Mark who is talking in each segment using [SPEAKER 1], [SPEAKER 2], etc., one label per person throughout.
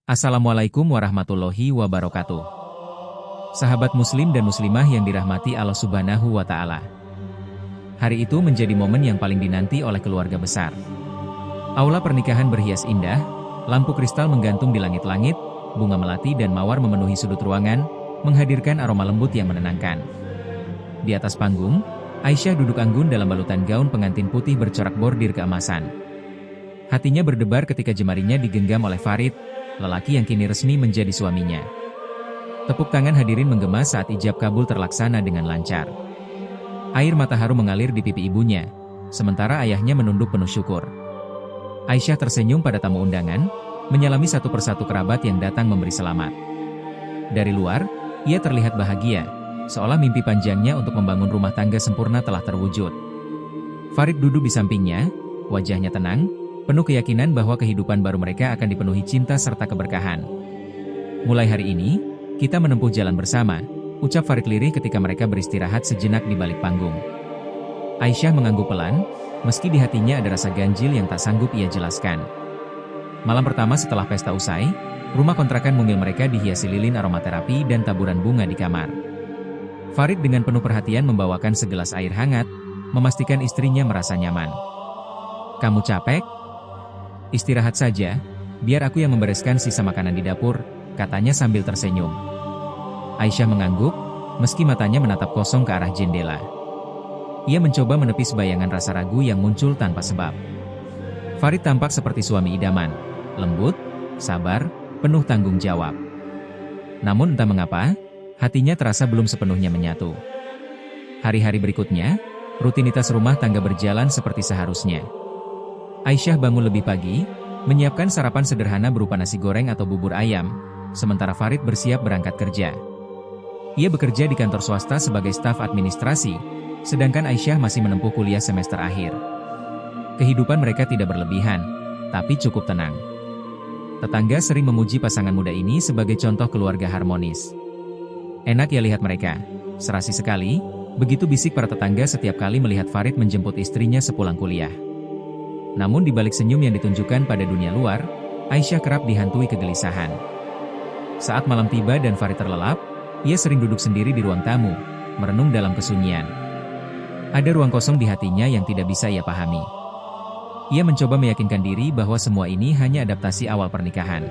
[SPEAKER 1] Assalamualaikum warahmatullahi wabarakatuh. Sahabat muslim dan muslimah yang dirahmati Allah Subhanahu wa Ta'ala. Hari itu menjadi momen yang paling dinanti oleh keluarga besar. Aula pernikahan berhias indah, lampu kristal menggantung di langit-langit, bunga melati dan mawar memenuhi sudut ruangan, menghadirkan aroma lembut yang menenangkan. Di atas panggung, Aisyah duduk anggun dalam balutan gaun pengantin putih bercorak bordir keemasan. Hatinya berdebar ketika jemarinya digenggam oleh Farid, lelaki yang kini resmi menjadi suaminya. Tepuk tangan hadirin menggema saat ijab kabul terlaksana dengan lancar. Air mata haru mengalir di pipi ibunya, sementara ayahnya menunduk penuh syukur. Aisyah tersenyum pada tamu undangan, menyalami satu persatu kerabat yang datang memberi selamat. Dari luar, ia terlihat bahagia, seolah mimpi panjangnya untuk membangun rumah tangga sempurna telah terwujud. Farid duduk di sampingnya, wajahnya tenang, penuh keyakinan bahwa kehidupan baru mereka akan dipenuhi cinta serta keberkahan. Mulai hari ini, kita menempuh jalan bersama, ucap Farid lirih ketika mereka beristirahat sejenak di balik panggung. Aisyah mengangguk pelan, meski di hatinya ada rasa ganjil yang tak sanggup ia jelaskan. Malam pertama setelah pesta usai, rumah kontrakan mungil mereka dihiasi lilin aromaterapi dan taburan bunga di kamar. Farid dengan penuh perhatian membawakan segelas air hangat, memastikan istrinya merasa nyaman. "Kamu capek? Istirahat saja, biar aku yang membereskan sisa makanan di dapur," katanya sambil tersenyum. Aisyah mengangguk, meski matanya menatap kosong ke arah jendela. Ia mencoba menepis bayangan rasa ragu yang muncul tanpa sebab. Farid tampak seperti suami idaman, lembut, sabar, penuh tanggung jawab. Namun entah mengapa, hatinya terasa belum sepenuhnya menyatu. Hari-hari berikutnya, rutinitas rumah tangga berjalan seperti seharusnya. Aisyah bangun lebih pagi, menyiapkan sarapan sederhana berupa nasi goreng atau bubur ayam, sementara Farid bersiap berangkat kerja. Ia bekerja di kantor swasta sebagai staf administrasi, sedangkan Aisyah masih menempuh kuliah semester akhir. Kehidupan mereka tidak berlebihan, tapi cukup tenang. Tetangga sering memuji pasangan muda ini sebagai contoh keluarga harmonis. "Enak ya lihat mereka, serasi sekali," begitu bisik para tetangga setiap kali melihat Farid menjemput istrinya sepulang kuliah. Namun di balik senyum yang ditunjukkan pada dunia luar, Aisyah kerap dihantui kegelisahan. Saat malam tiba dan Farid terlelap, ia sering duduk sendiri di ruang tamu, merenung dalam kesunyian. Ada ruang kosong di hatinya yang tidak bisa ia pahami. Ia mencoba meyakinkan diri bahwa semua ini hanya adaptasi awal pernikahan.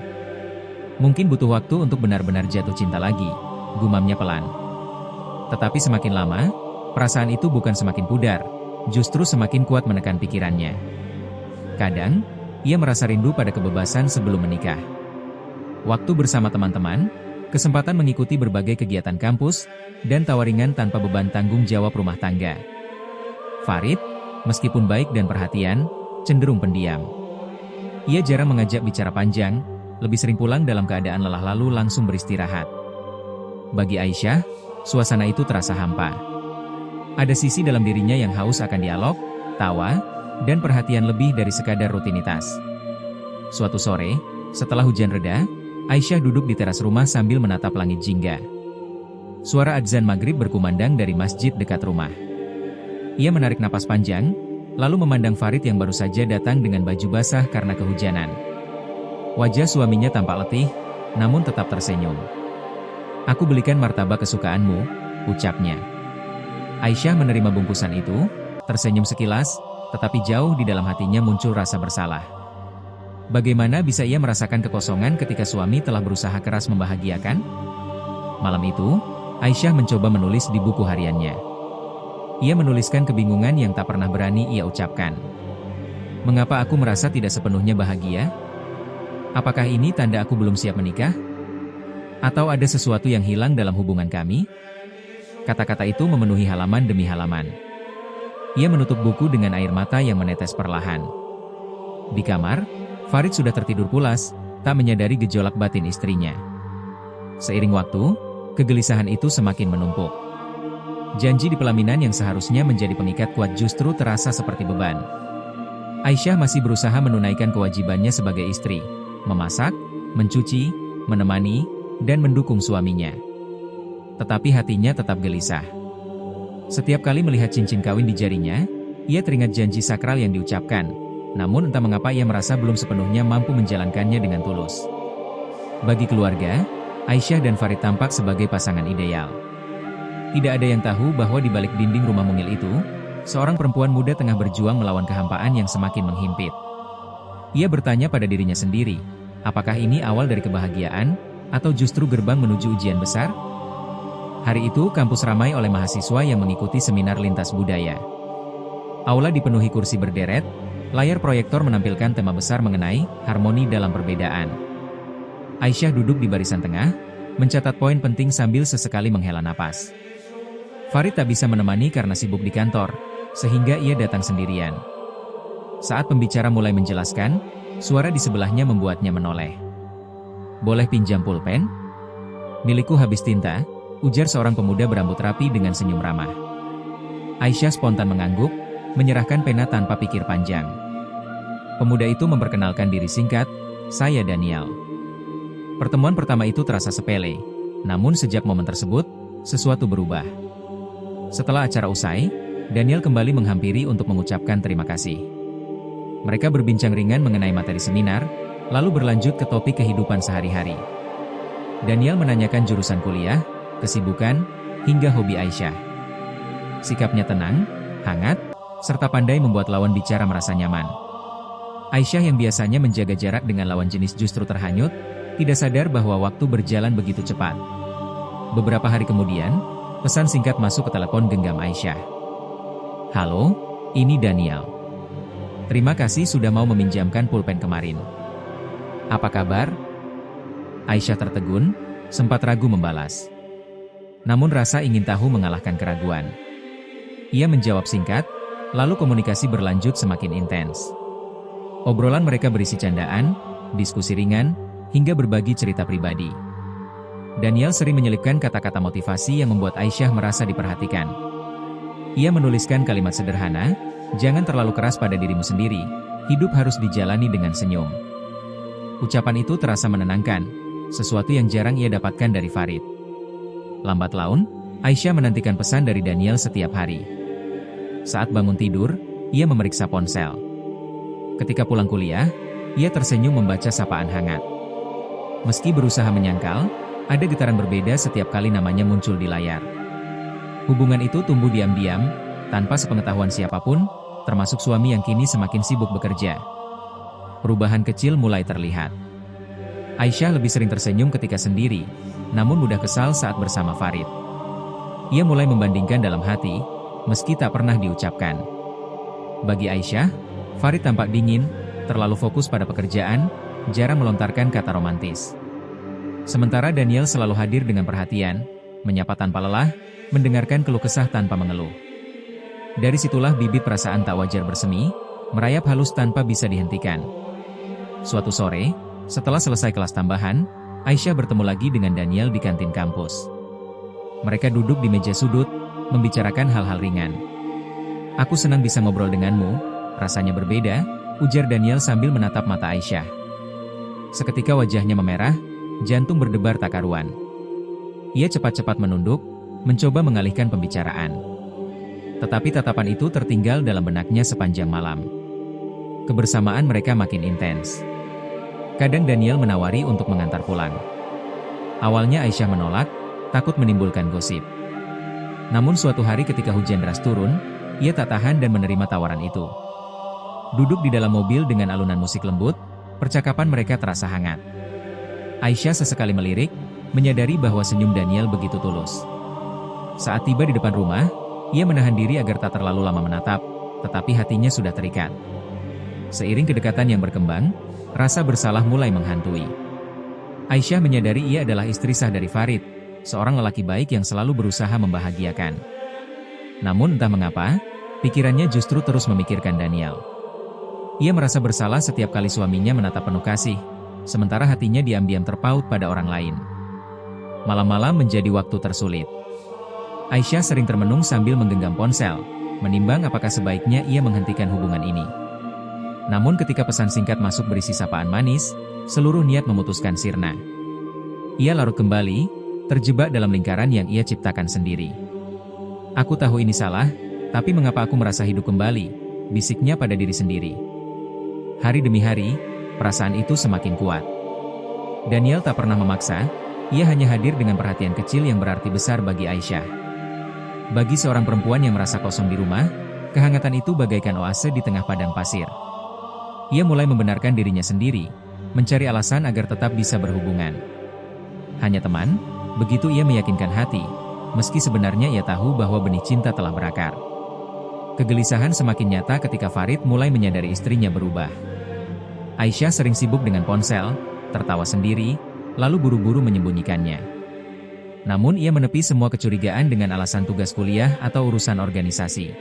[SPEAKER 1] Mungkin butuh waktu untuk benar-benar jatuh cinta lagi, gumamnya pelan. Tetapi semakin lama, perasaan itu bukan semakin pudar, justru semakin kuat menekan pikirannya. Kadang, ia merasa rindu pada kebebasan sebelum menikah. Waktu bersama teman-teman, kesempatan mengikuti berbagai kegiatan kampus, dan tawaringan tanpa beban tanggung jawab rumah tangga. Farid, meskipun baik dan perhatian, cenderung pendiam. Ia jarang mengajak bicara panjang, lebih sering pulang dalam keadaan lelah lalu langsung beristirahat. Bagi Aisyah, suasana itu terasa hampa. Ada sisi dalam dirinya yang haus akan dialog, tawa, dan perhatian lebih dari sekadar rutinitas. Suatu sore, setelah hujan reda, Aisyah duduk di teras rumah sambil menatap langit jingga. Suara adzan maghrib berkumandang dari masjid dekat rumah. Ia menarik napas panjang, lalu memandang Farid yang baru saja datang dengan baju basah karena kehujanan. Wajah suaminya tampak letih, namun tetap tersenyum. "Aku belikan martabak kesukaanmu," ucapnya. Aisyah menerima bungkusan itu, tersenyum sekilas, tetapi jauh di dalam hatinya muncul rasa bersalah. Bagaimana bisa ia merasakan kekosongan ketika suami telah berusaha keras membahagiakan? Malam itu, Aisyah mencoba menulis di buku hariannya. Ia menuliskan kebingungan yang tak pernah berani ia ucapkan. "Mengapa aku merasa tidak sepenuhnya bahagia? Apakah ini tanda aku belum siap menikah? Atau ada sesuatu yang hilang dalam hubungan kami?" Kata-kata itu memenuhi halaman demi halaman. Ia menutup buku dengan air mata yang menetes perlahan. Di kamar, Farid sudah tertidur pulas, tak menyadari gejolak batin istrinya. Seiring waktu, kegelisahan itu semakin menumpuk. Janji di pelaminan yang seharusnya menjadi pengikat kuat justru terasa seperti beban. Aisyah masih berusaha menunaikan kewajibannya sebagai istri, memasak, mencuci, menemani, dan mendukung suaminya. Tetapi hatinya tetap gelisah. Setiap kali melihat cincin kawin di jarinya, ia teringat janji sakral yang diucapkan, namun entah mengapa ia merasa belum sepenuhnya mampu menjalankannya dengan tulus. Bagi keluarga, Aisyah dan Farid tampak sebagai pasangan ideal. Tidak ada yang tahu bahwa di balik dinding rumah mungil itu, seorang perempuan muda tengah berjuang melawan kehampaan yang semakin menghimpit. Ia bertanya pada dirinya sendiri, apakah ini awal dari kebahagiaan, atau justru gerbang menuju ujian besar? Hari itu kampus ramai oleh mahasiswa yang mengikuti seminar lintas budaya. Aula dipenuhi kursi berderet, layar proyektor menampilkan tema besar mengenai harmoni dalam perbedaan. Aisyah duduk di barisan tengah, mencatat poin penting sambil sesekali menghela napas. Farid tak bisa menemani karena sibuk di kantor, sehingga ia datang sendirian. Saat pembicara mulai menjelaskan, suara di sebelahnya membuatnya menoleh. "Boleh pinjam pulpen?" "Milikku habis tinta," ujar seorang pemuda berambut rapi dengan senyum ramah. Aisyah spontan mengangguk, menyerahkan pena tanpa pikir panjang. Pemuda itu memperkenalkan diri singkat, "Saya Daniel." Pertemuan pertama itu terasa sepele, namun sejak momen tersebut, sesuatu berubah. Setelah acara usai, Daniel kembali menghampiri untuk mengucapkan terima kasih. Mereka berbincang ringan mengenai materi seminar, lalu berlanjut ke topik kehidupan sehari-hari. Daniel menanyakan jurusan kuliah, kesibukan, hingga hobi Aisyah. Sikapnya tenang, hangat, serta pandai membuat lawan bicara merasa nyaman. Aisyah yang biasanya menjaga jarak dengan lawan jenis justru terhanyut, tidak sadar bahwa waktu berjalan begitu cepat. Beberapa hari kemudian, pesan singkat masuk ke telepon genggam Aisyah. "Halo, ini Daniel. Terima kasih sudah mau meminjamkan pulpen kemarin. Apa kabar?" Aisyah tertegun, sempat ragu membalas. Namun rasa ingin tahu mengalahkan keraguan. Ia menjawab singkat, lalu komunikasi berlanjut semakin intens. Obrolan mereka berisi candaan, diskusi ringan, hingga berbagi cerita pribadi. Daniel sering menyelipkan kata-kata motivasi yang membuat Aisyah merasa diperhatikan. Ia menuliskan kalimat sederhana, "Jangan terlalu keras pada dirimu sendiri, hidup harus dijalani dengan senyum." Ucapan itu terasa menenangkan, sesuatu yang jarang ia dapatkan dari Farid. Lambat laun, Aisyah menantikan pesan dari Daniel setiap hari. Saat bangun tidur, ia memeriksa ponsel. Ketika pulang kuliah, ia tersenyum membaca sapaan hangat. Meski berusaha menyangkal, ada getaran berbeda setiap kali namanya muncul di layar. Hubungan itu tumbuh diam-diam, tanpa sepengetahuan siapapun, termasuk suami yang kini semakin sibuk bekerja. Perubahan kecil mulai terlihat. Aisyah lebih sering tersenyum ketika sendiri, namun mudah kesal saat bersama Farid. Ia mulai membandingkan dalam hati, meski tak pernah diucapkan. Bagi Aisyah, Farid tampak dingin, terlalu fokus pada pekerjaan, jarang melontarkan kata romantis. Sementara Daniel selalu hadir dengan perhatian, menyapa tanpa lelah, mendengarkan keluh kesah tanpa mengeluh. Dari situlah bibit perasaan tak wajar bersemi, merayap halus tanpa bisa dihentikan. Suatu sore, setelah selesai kelas tambahan, Aisyah bertemu lagi dengan Daniel di kantin kampus. Mereka duduk di meja sudut, membicarakan hal-hal ringan. "Aku senang bisa ngobrol denganmu, rasanya berbeda," ujar Daniel sambil menatap mata Aisyah. Seketika wajahnya memerah, jantung berdebar tak karuan. Ia cepat-cepat menunduk, mencoba mengalihkan pembicaraan. Tetapi tatapan itu tertinggal dalam benaknya sepanjang malam. Kebersamaan mereka makin intens. Kadang Daniel menawari untuk mengantar pulang. Awalnya Aisyah menolak, takut menimbulkan gosip. Namun suatu hari ketika hujan deras turun, ia tak tahan dan menerima tawaran itu. Duduk di dalam mobil dengan alunan musik lembut, percakapan mereka terasa hangat. Aisyah sesekali melirik, menyadari bahwa senyum Daniel begitu tulus. Saat tiba di depan rumah, ia menahan diri agar tak terlalu lama menatap, tetapi hatinya sudah terikat. Seiring kedekatan yang berkembang, rasa bersalah mulai menghantui. Aisyah menyadari ia adalah istri sah dari Farid, seorang lelaki baik yang selalu berusaha membahagiakan. Namun entah mengapa, pikirannya justru terus memikirkan Daniel. Ia merasa bersalah setiap kali suaminya menatap penuh kasih, sementara hatinya diam-diam terpaut pada orang lain. Malam-malam menjadi waktu tersulit. Aisyah sering termenung sambil menggenggam ponsel, menimbang apakah sebaiknya ia menghentikan hubungan ini. Namun ketika pesan singkat masuk berisi sapaan manis, seluruh niat memutuskan sirna. Ia larut kembali, terjebak dalam lingkaran yang ia ciptakan sendiri. "Aku tahu ini salah, tapi mengapa aku merasa hidup kembali?" bisiknya pada diri sendiri. Hari demi hari, perasaan itu semakin kuat. Daniel tak pernah memaksa, ia hanya hadir dengan perhatian kecil yang berarti besar bagi Aisyah. Bagi seorang perempuan yang merasa kosong di rumah, kehangatan itu bagaikan oase di tengah padang pasir. Ia mulai membenarkan dirinya sendiri, mencari alasan agar tetap bisa berhubungan. Hanya teman, begitu ia meyakinkan hati, meski sebenarnya ia tahu bahwa benih cinta telah berakar. Kegelisahan semakin nyata ketika Farid mulai menyadari istrinya berubah. Aisyah sering sibuk dengan ponsel, tertawa sendiri, lalu buru-buru menyembunyikannya. Namun ia menepi semua kecurigaan dengan alasan tugas kuliah atau urusan organisasi.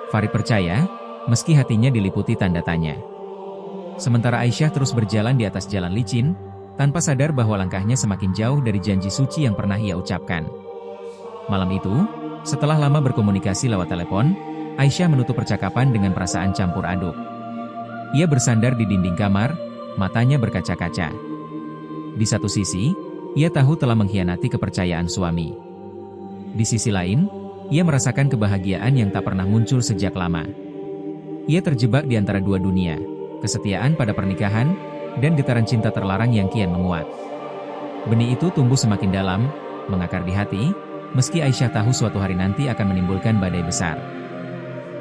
[SPEAKER 1] Farid percaya, meski hatinya diliputi tanda tanya. Sementara Aisyah terus berjalan di atas jalan licin, tanpa sadar bahwa langkahnya semakin jauh dari janji suci yang pernah ia ucapkan. Malam itu, setelah lama berkomunikasi lewat telepon, Aisyah menutup percakapan dengan perasaan campur aduk. Ia bersandar di dinding kamar, matanya berkaca-kaca. Di satu sisi, ia tahu telah mengkhianati kepercayaan suami. Di sisi lain, ia merasakan kebahagiaan yang tak pernah muncul sejak lama. Ia terjebak di antara dua dunia, kesetiaan pada pernikahan, dan getaran cinta terlarang yang kian menguat. Benih itu tumbuh semakin dalam, mengakar di hati, meski Aisyah tahu suatu hari nanti akan menimbulkan badai besar.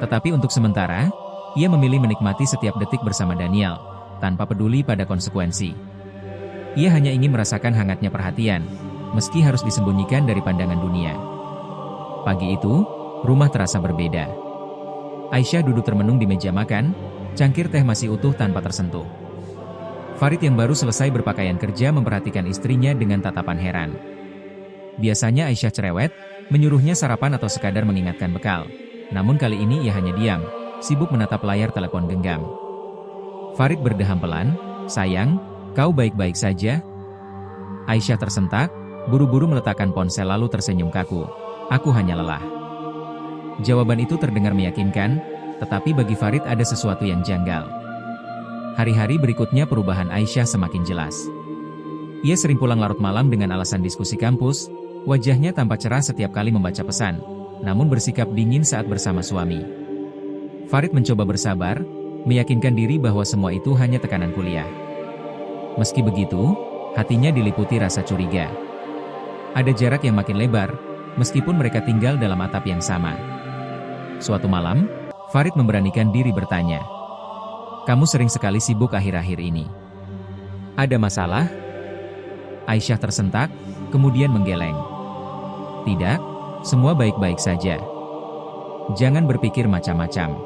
[SPEAKER 1] Tetapi untuk sementara, ia memilih menikmati setiap detik bersama Daniel, tanpa peduli pada konsekuensi. Ia hanya ingin merasakan hangatnya perhatian, meski harus disembunyikan dari pandangan dunia. Pagi itu, rumah terasa berbeda. Aisyah duduk termenung di meja makan, cangkir teh masih utuh tanpa tersentuh. Farid yang baru selesai berpakaian kerja memperhatikan istrinya dengan tatapan heran. Biasanya Aisyah cerewet, menyuruhnya sarapan atau sekadar mengingatkan bekal. Namun kali ini ia hanya diam, sibuk menatap layar telepon genggam. Farid berdeham pelan, "Sayang, kau baik-baik saja?" Aisyah tersentak, buru-buru meletakkan ponsel lalu tersenyum kaku. "Aku hanya lelah." Jawaban itu terdengar meyakinkan, tetapi bagi Farid ada sesuatu yang janggal. Hari-hari berikutnya perubahan Aisyah semakin jelas. Ia sering pulang larut malam dengan alasan diskusi kampus, wajahnya tampak cerah setiap kali membaca pesan, namun bersikap dingin saat bersama suami. Farid mencoba bersabar, meyakinkan diri bahwa semua itu hanya tekanan kuliah. Meski begitu, hatinya diliputi rasa curiga. Ada jarak yang makin lebar, meskipun mereka tinggal dalam atap yang sama. Suatu malam, Farid memberanikan diri bertanya, "Kamu sering sekali sibuk akhir-akhir ini. Ada masalah?" Aisyah tersentak, kemudian menggeleng. "Tidak, semua baik-baik saja. Jangan berpikir macam-macam."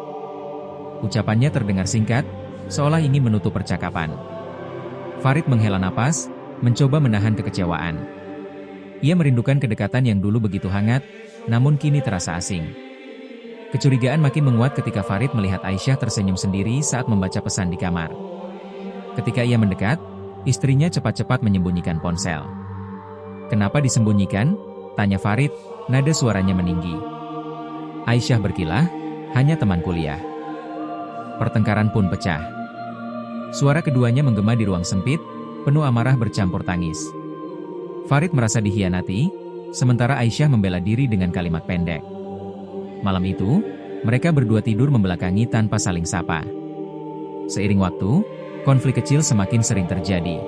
[SPEAKER 1] Ucapannya terdengar singkat, seolah ingin menutup percakapan. Farid menghela napas, mencoba menahan kekecewaan. Ia merindukan kedekatan yang dulu begitu hangat, namun kini terasa asing. Kecurigaan makin menguat ketika Farid melihat Aisyah tersenyum sendiri saat membaca pesan di kamar. Ketika ia mendekat, istrinya cepat-cepat menyembunyikan ponsel. "Kenapa disembunyikan?" tanya Farid, nada suaranya meninggi. Aisyah berkilah, "Hanya teman kuliah." Pertengkaran pun pecah. Suara keduanya menggema di ruang sempit, penuh amarah bercampur tangis. Farid merasa dikhianati, sementara Aisyah membela diri dengan kalimat pendek. Malam itu, mereka berdua tidur membelakangi tanpa saling sapa. Seiring waktu, konflik kecil semakin sering terjadi.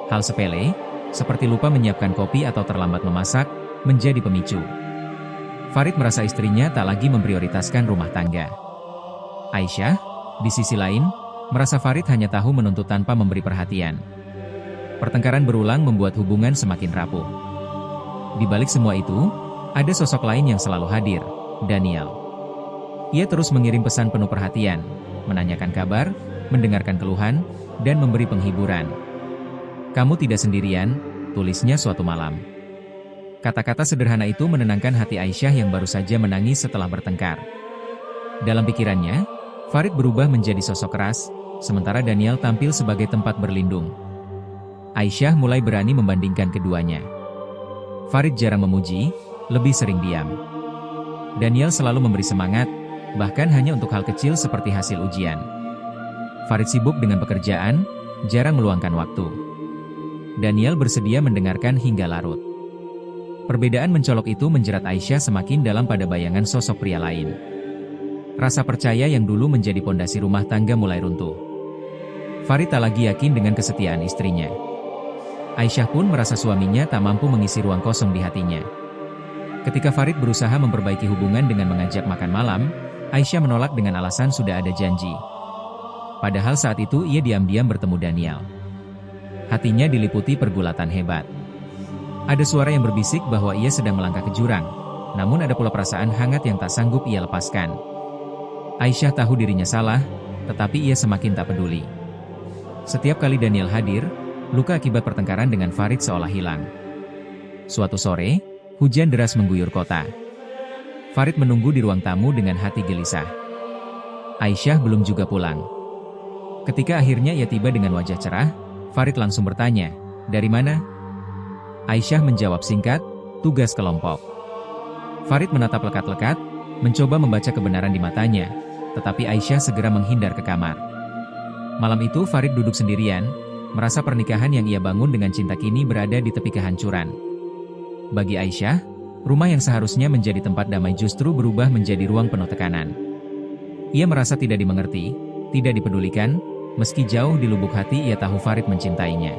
[SPEAKER 1] Hal sepele, seperti lupa menyiapkan kopi atau terlambat memasak, menjadi pemicu. Farid merasa istrinya tak lagi memprioritaskan rumah tangga. Aisyah, di sisi lain, merasa Farid hanya tahu menuntut tanpa memberi perhatian. Pertengkaran berulang membuat hubungan semakin rapuh. Di balik semua itu, ada sosok lain yang selalu hadir, Daniel. Ia terus mengirim pesan penuh perhatian, menanyakan kabar, mendengarkan keluhan, dan memberi penghiburan. "Kamu tidak sendirian," tulisnya suatu malam. Kata-kata sederhana itu menenangkan hati Aisyah yang baru saja menangis setelah bertengkar. Dalam pikirannya, Farid berubah menjadi sosok keras, sementara Daniel tampil sebagai tempat berlindung. Aisyah mulai berani membandingkan keduanya. Farid jarang memuji, lebih sering diam. Daniel selalu memberi semangat, bahkan hanya untuk hal kecil seperti hasil ujian. Farid sibuk dengan pekerjaan, jarang meluangkan waktu. Daniel bersedia mendengarkan hingga larut. Perbedaan mencolok itu menjerat Aisyah semakin dalam pada bayangan sosok pria lain. Rasa percaya yang dulu menjadi pondasi rumah tangga mulai runtuh. Farid tak lagi yakin dengan kesetiaan istrinya. Aisyah pun merasa suaminya tak mampu mengisi ruang kosong di hatinya. Ketika Farid berusaha memperbaiki hubungan dengan mengajak makan malam, Aisyah menolak dengan alasan sudah ada janji. Padahal saat itu ia diam-diam bertemu Daniel. Hatinya diliputi pergulatan hebat. Ada suara yang berbisik bahwa ia sedang melangkah ke jurang, namun ada pula perasaan hangat yang tak sanggup ia lepaskan. Aisyah tahu dirinya salah, tetapi ia semakin tak peduli. Setiap kali Daniel hadir, luka akibat pertengkaran dengan Farid seolah hilang. Suatu sore, hujan deras mengguyur kota. Farid menunggu di ruang tamu dengan hati gelisah. Aisyah belum juga pulang. Ketika akhirnya ia tiba dengan wajah cerah, Farid langsung bertanya, "Dari mana?" Aisyah menjawab singkat, "Tugas kelompok." Farid menatap lekat-lekat, mencoba membaca kebenaran di matanya, tetapi Aisyah segera menghindar ke kamar. Malam itu Farid duduk sendirian, merasa pernikahan yang ia bangun dengan cinta kini berada di tepi kehancuran. Bagi Aisyah, rumah yang seharusnya menjadi tempat damai justru berubah menjadi ruang penuh tekanan. Ia merasa tidak dimengerti, tidak dipedulikan, meski jauh di lubuk hati ia tahu Farid mencintainya.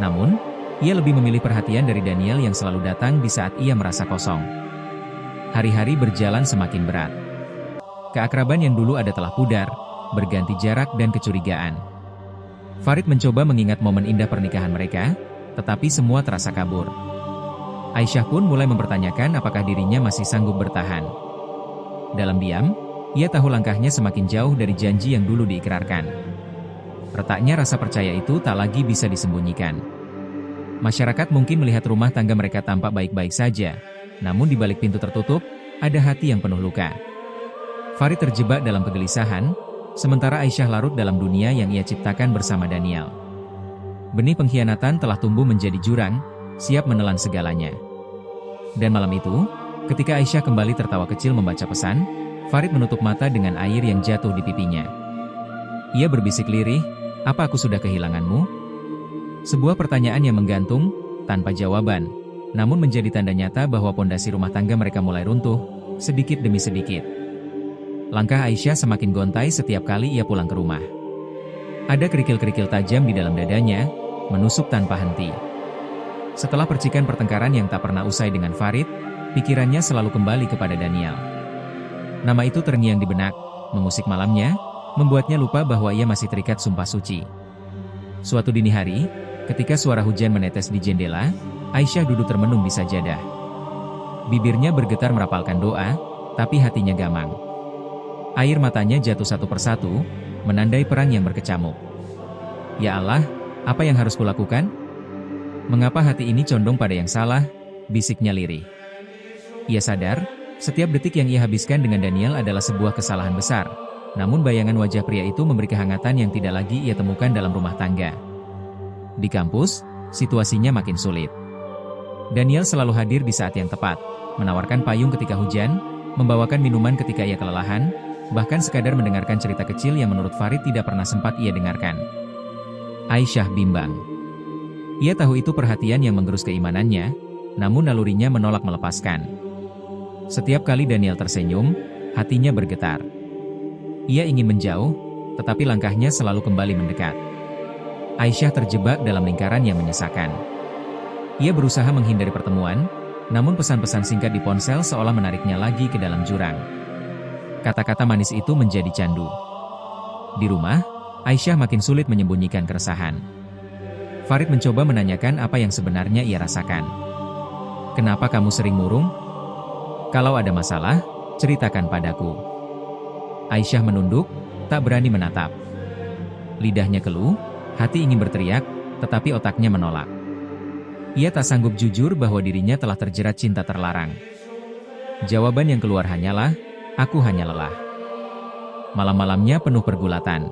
[SPEAKER 1] Namun, ia lebih memilih perhatian dari Daniel yang selalu datang di saat ia merasa kosong. Hari-hari berjalan semakin berat. Keakraban yang dulu ada telah pudar, berganti jarak dan kecurigaan. Farid mencoba mengingat momen indah pernikahan mereka, tetapi semua terasa kabur. Aisyah pun mulai mempertanyakan apakah dirinya masih sanggup bertahan. Dalam diam, ia tahu langkahnya semakin jauh dari janji yang dulu diikrarkan. Retaknya rasa percaya itu tak lagi bisa disembunyikan. Masyarakat mungkin melihat rumah tangga mereka tampak baik-baik saja, namun di balik pintu tertutup, ada hati yang penuh luka. Farid terjebak dalam kegelisahan, sementara Aisyah larut dalam dunia yang ia ciptakan bersama Daniel. Benih pengkhianatan telah tumbuh menjadi jurang, siap menelan segalanya. Dan malam itu, ketika Aisyah kembali tertawa kecil membaca pesan, Farid menutup mata dengan air yang jatuh di pipinya. Ia berbisik lirih, "Apa aku sudah kehilanganmu?" Sebuah pertanyaan yang menggantung, tanpa jawaban, namun menjadi tanda nyata bahwa pondasi rumah tangga mereka mulai runtuh, sedikit demi sedikit. Langkah Aisyah semakin gontai setiap kali ia pulang ke rumah. Ada kerikil-kerikil tajam di dalam dadanya, menusuk tanpa henti. Setelah percikan pertengkaran yang tak pernah usai dengan Farid, pikirannya selalu kembali kepada Daniel. Nama itu terngiang di benak, mengusik malamnya, membuatnya lupa bahwa ia masih terikat sumpah suci. Suatu dini hari, ketika suara hujan menetes di jendela, Aisyah duduk termenung di sajadah. Bibirnya bergetar merapalkan doa, tapi hatinya gamang. Air matanya jatuh satu persatu, menandai perang yang berkecamuk. "Ya Allah, apa yang harus kulakukan? Mengapa hati ini condong pada yang salah?" bisiknya lirih. Ia sadar, setiap detik yang ia habiskan dengan Daniel adalah sebuah kesalahan besar. Namun bayangan wajah pria itu memberi kehangatan yang tidak lagi ia temukan dalam rumah tangga. Di kampus, situasinya makin sulit. Daniel selalu hadir di saat yang tepat, menawarkan payung ketika hujan, membawakan minuman ketika ia kelelahan, bahkan sekadar mendengarkan cerita kecil yang menurut Farid tidak pernah sempat ia dengarkan. Aisyah bimbang. Ia tahu itu perhatian yang menggerus keimanannya, namun nalurinya menolak melepaskan. Setiap kali Daniel tersenyum, hatinya bergetar. Ia ingin menjauh, tetapi langkahnya selalu kembali mendekat. Aisyah terjebak dalam lingkaran yang menyesakan. Ia berusaha menghindari pertemuan, namun pesan-pesan singkat di ponsel seolah menariknya lagi ke dalam jurang. Kata-kata manis itu menjadi candu. Di rumah, Aisyah makin sulit menyembunyikan keresahan. Farid mencoba menanyakan apa yang sebenarnya ia rasakan. "Kenapa kamu sering murung? Kalau ada masalah, ceritakan padaku." Aisyah menunduk, tak berani menatap. Lidahnya keluh, hati ingin berteriak, tetapi otaknya menolak. Ia tak sanggup jujur bahwa dirinya telah terjerat cinta terlarang. Jawaban yang keluar hanyalah, "Aku hanya lelah." Malam-malamnya penuh pergulatan.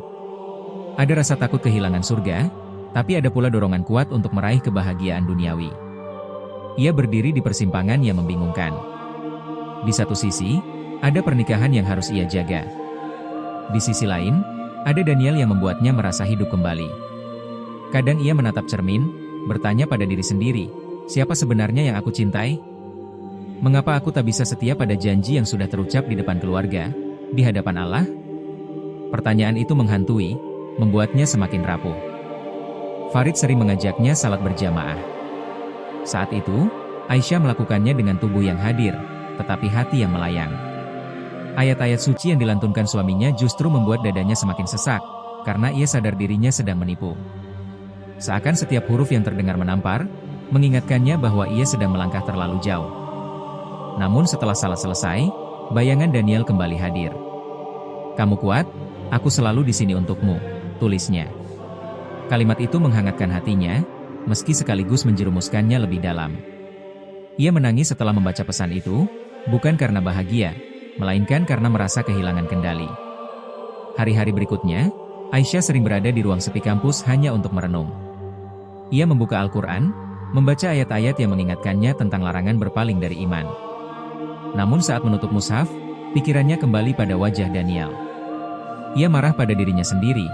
[SPEAKER 1] Ada rasa takut kehilangan surga, tapi ada pula dorongan kuat untuk meraih kebahagiaan duniawi. Ia berdiri di persimpangan yang membingungkan. Di satu sisi, ada pernikahan yang harus ia jaga. Di sisi lain, ada Daniel yang membuatnya merasa hidup kembali. Kadang ia menatap cermin, bertanya pada diri sendiri, siapa sebenarnya yang aku cintai? Mengapa aku tak bisa setia pada janji yang sudah terucap di depan keluarga, di hadapan Allah? Pertanyaan itu menghantui, membuatnya semakin rapuh. Farid sering mengajaknya salat berjamaah. Saat itu, Aisyah melakukannya dengan tubuh yang hadir, tetapi hati yang melayang. Ayat-ayat suci yang dilantunkan suaminya justru membuat dadanya semakin sesak, karena ia sadar dirinya sedang menipu. Seakan setiap huruf yang terdengar menampar, mengingatkannya bahwa ia sedang melangkah terlalu jauh. Namun setelah salat selesai, bayangan Daniel kembali hadir. "Kamu kuat, aku selalu di sini untukmu," tulisnya. Kalimat itu menghangatkan hatinya, meski sekaligus menjerumuskannya lebih dalam. Ia menangis setelah membaca pesan itu, bukan karena bahagia, melainkan karena merasa kehilangan kendali. Hari-hari berikutnya, Aisyah sering berada di ruang sepi kampus hanya untuk merenung. Ia membuka Al-Quran, membaca ayat-ayat yang mengingatkannya tentang larangan berpaling dari iman. Namun saat menutup mushaf, pikirannya kembali pada wajah Daniel. Ia marah pada dirinya sendiri,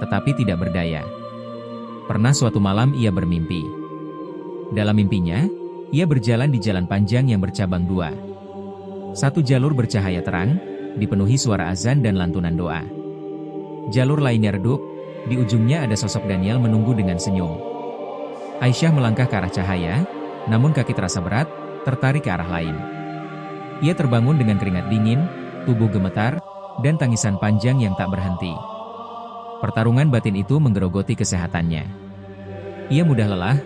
[SPEAKER 1] tetapi tidak berdaya. Pernah suatu malam ia bermimpi. Dalam mimpinya, ia berjalan di jalan panjang yang bercabang dua. Satu jalur bercahaya terang, dipenuhi suara azan dan lantunan doa. Jalur lainnya redup, di ujungnya ada sosok Daniel menunggu dengan senyum. Aisyah melangkah ke arah cahaya, namun kaki terasa berat, tertarik ke arah lain. Ia terbangun dengan keringat dingin, tubuh gemetar, dan tangisan panjang yang tak berhenti. Pertarungan batin itu menggerogoti kesehatannya. Ia mudah lelah,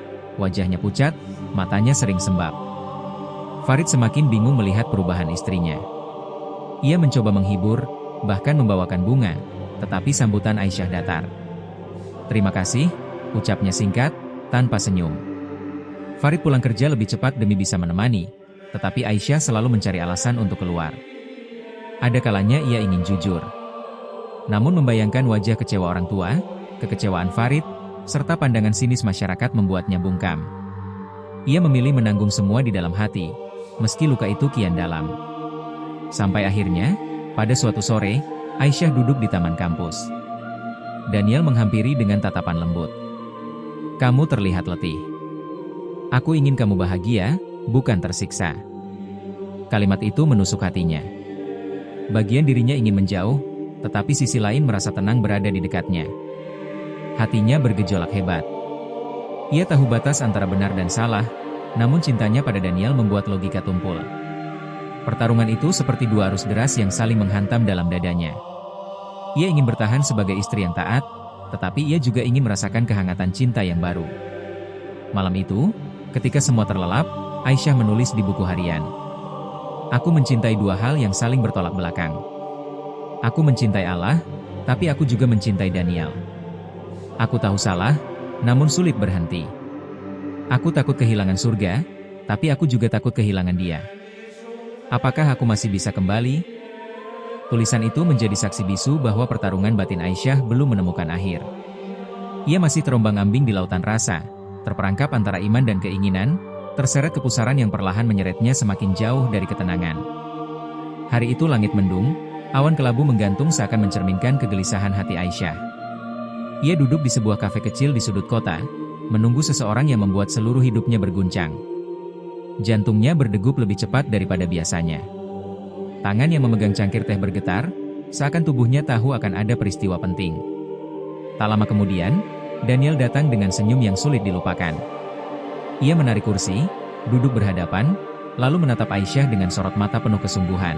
[SPEAKER 1] wajahnya pucat, matanya sering sembab. Farid semakin bingung melihat perubahan istrinya. Ia mencoba menghibur, bahkan membawakan bunga, tetapi sambutan Aisyah datar. "Terima kasih," ucapnya singkat, tanpa senyum. Farid pulang kerja lebih cepat demi bisa menemani, tetapi Aisyah selalu mencari alasan untuk keluar. Ada kalanya ia ingin jujur. Namun membayangkan wajah kecewa orang tua, kekecewaan Farid, serta pandangan sinis masyarakat membuatnya bungkam. Ia memilih menanggung semua di dalam hati, meski luka itu kian dalam. Sampai akhirnya, pada suatu sore, Aisyah duduk di taman kampus. Daniel menghampiri dengan tatapan lembut. "Kamu terlihat letih. Aku ingin kamu bahagia, bukan tersiksa." Kalimat itu menusuk hatinya. Bagian dirinya ingin menjauh, tetapi sisi lain merasa tenang berada di dekatnya. Hatinya bergejolak hebat. Ia tahu batas antara benar dan salah, namun cintanya pada Daniel membuat logika tumpul. Pertarungan itu seperti dua arus deras yang saling menghantam dalam dadanya. Ia ingin bertahan sebagai istri yang taat, tetapi ia juga ingin merasakan kehangatan cinta yang baru. Malam itu, ketika semua terlelap, Aisyah menulis di buku harian. "Aku mencintai dua hal yang saling bertolak belakang. Aku mencintai Allah, tapi aku juga mencintai Daniel. Aku tahu salah, namun sulit berhenti. Aku takut kehilangan surga, tapi aku juga takut kehilangan dia. Apakah aku masih bisa kembali?" Tulisan itu menjadi saksi bisu bahwa pertarungan batin Aisyah belum menemukan akhir. Ia masih terombang-ambing di lautan rasa, terperangkap antara iman dan keinginan, terseret ke pusaran yang perlahan menyeretnya semakin jauh dari ketenangan. Hari itu langit mendung, awan kelabu menggantung seakan mencerminkan kegelisahan hati Aisyah. Ia duduk di sebuah kafe kecil di sudut kota, menunggu seseorang yang membuat seluruh hidupnya berguncang. Jantungnya berdegup lebih cepat daripada biasanya. Tangan yang memegang cangkir teh bergetar, seakan tubuhnya tahu akan ada peristiwa penting. Tak lama kemudian, Daniel datang dengan senyum yang sulit dilupakan. Ia menarik kursi, duduk berhadapan, lalu menatap Aisyah dengan sorot mata penuh kesungguhan.